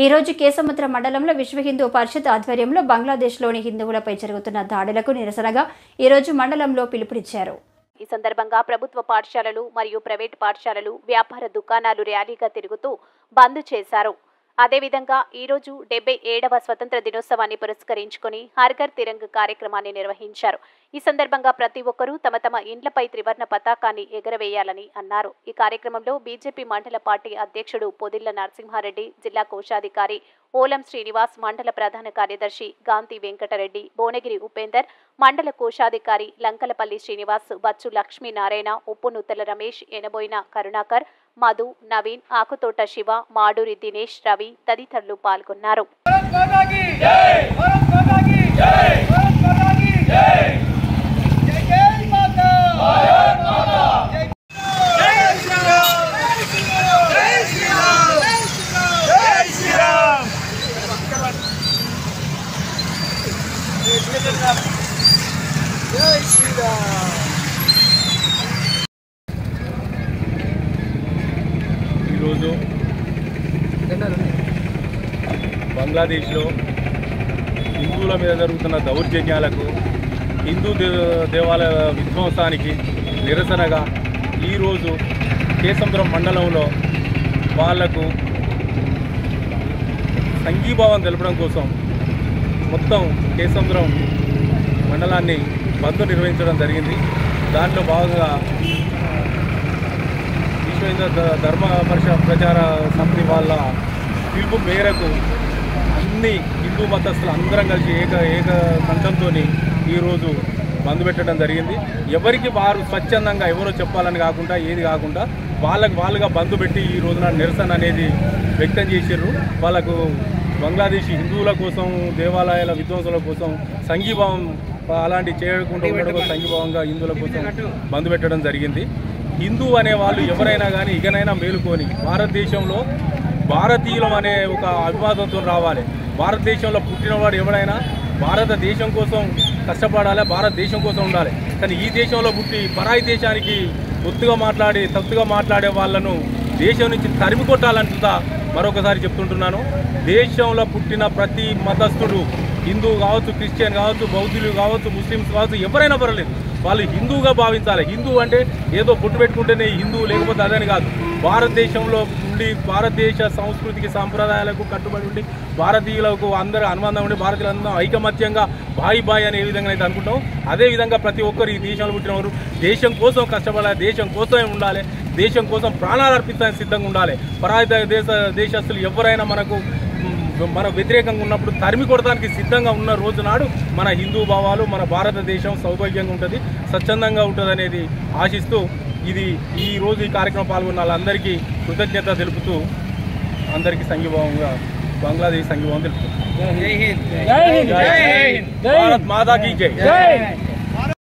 ఈ రోజు కేసముద్ర మండలంలో విశ్వ హిందూ పరిషత్ ఆధ్వర్యంలో బంగ్లాదేశ్లోని హిందువులపై జరుగుతున్న దాడులకు నిరసనగా ఈ రోజు మండలంలో పిలుపునిచ్చారు. ఈ సందర్భంగా ప్రభుత్వ పాఠశాలలు మరియు ప్రైవేట్ పాఠశాలలు, వ్యాపార దుకాణాలు ర్యాలీగా తిరుగుతూ బంద్ చేశారు. అదేవిధంగా ఈరోజు 77వ స్వతంత్ర దినోత్సవాన్ని పురస్కరించుకుని హర్ ఘర్ తిరంగ్ కార్యక్రమాన్ని నిర్వహించారు. ఈ సందర్భంగా ప్రతి ఒక్కరూ తమ తమ ఇండ్లపై త్రివర్ణ పతాకాన్ని ఎగరవేయాలని అన్నారు. ఈ కార్యక్రమంలో బీజేపీ మండల పార్టీ అధ్యక్షుడు పొదిళ్ల నరసింహారెడ్డి, జిల్లా కోశాధికారి ఓలం శ్రీనివాస్, మండల ప్రధాన కార్యదర్శి గాంతి వెంకటరెడ్డి, భువనగిరి ఉపేందర్, మండల కోశాధికారి లంకలపల్లి శ్రీనివాస్, బచ్చు లక్ష్మీనారాయణ, ఉప్పునుత్తల రమేష్, ఎనబోయిన కరుణాకర్, మధు, నవీన్, ఆకుతోట శివ, మాడూరి దినేష్, రవి తదితరులు పాల్గొన్నారు. ఈరోజు బంగ్లాదేశ్లో హిందువుల మీద జరుగుతున్న దౌర్జన్యాలకు, హిందూ దేవాలయ విధ్వంసానికి నిరసనగా ఈరోజు కేసముద్రం మండలంలో వాళ్లకు సంఘీభావం తెలపడం కోసం మొత్తం కేసముద్రం మండలాన్ని బంద్ నిర్వహించడం జరిగింది. దాంట్లో భాగంగా విశ్వ హిందూ ధర్మ పరిషత్ ప్రచార సమితి వాళ్ళ పిలుపు మేరకు అన్ని హిందూ మతస్థులు అందరం కలిసి ఏక కంఠంతో ఈరోజు బంద్ పెట్టడం జరిగింది. ఎవరికి వారు స్వచ్ఛందంగా ఎవరో చెప్పాలని కాకుండా ఏది కాకుండా వాళ్ళుగా బంద్ పెట్టి ఈ రోజున నిరసన అనేది వ్యక్తం చేసారు. వాళ్ళకు బంగ్లాదేశీ హిందువుల కోసం, దేవాలయాల విధ్వంసుల కోసం సంఘీభావం అలాంటివి చేయకుండా ఉండడం సంఘీభావంగా హిందువుల కోసం బంద్ పెట్టడం జరిగింది. హిందూ అనే వాళ్ళు ఎవరైనా కానీ ఇకనైనా మేలుకొని భారతదేశంలో భారతీయులం అనే ఒక అభివాదంతో రావాలి. భారతదేశంలో పుట్టినవాడు ఎవరైనా భారతదేశం కోసం కష్టపడాలి, భారతదేశం కోసం ఉండాలి. కానీ ఈ దేశంలో పుట్టి పరాయి దేశానికి తప్పుగా మాట్లాడే వాళ్ళను దేశం నుంచి తరిమి కొట్టాలంటా మరొకసారి చెప్తుంటున్నాను. దేశంలో పుట్టిన ప్రతి మతస్థుడు, హిందూ కావచ్చు, క్రిస్టియన్ కావచ్చు, బౌద్ధులు కావచ్చు, ముస్లిమ్స్ కావచ్చు, ఎవరైనా పర్వాలేదు, వాళ్ళు హిందువుగా భావించాలి. హిందూ అంటే ఏదో బొట్టు పెట్టుకుంటేనే హిందూ, లేకపోతే అదని కాదు. భారతదేశంలో ఉండి భారతదేశ సంస్కృతికి సాంప్రదాయాలకు కట్టుబడి ఉండి భారతీయులకు అందరూ అనుబంధం ఉండి భారతీయులందరూ ఐకమత్యంగా బాయి అని ఏ విధంగా అయితే అనుకుంటాం, అదేవిధంగా ప్రతి ఒక్కరు ఈ దేశంలో పుట్టినవారు దేశం కోసం కష్టపడాలి, దేశం కోసమే ఉండాలి, దేశం కోసం ప్రాణాలు అర్పించడానికి సిద్ధంగా ఉండాలి. పరాయి దేశస్తులు ఎవరైనా మన వ్యతిరేకంగా ఉన్నప్పుడు తరిమి కొడడానికి సిద్ధంగా ఉన్న రోజు నాడు మన హిందూ భావాలు, మన భారతదేశం సౌభాగ్యంగా ఉంటుంది, స్వచ్ఛందంగా ఉంటుంది అనేది ఆశిస్తూ ఈ రోజు ఈ కార్యక్రమం పాల్గొన్న వాళ్ళందరికీ కృతజ్ఞత తెలుపుతూ అందరికీ సంఘీభావంగా బంగ్లాదేశ్ సంఘీభావం తెలుపుతుంది. భారత్ మాతా కీ జై.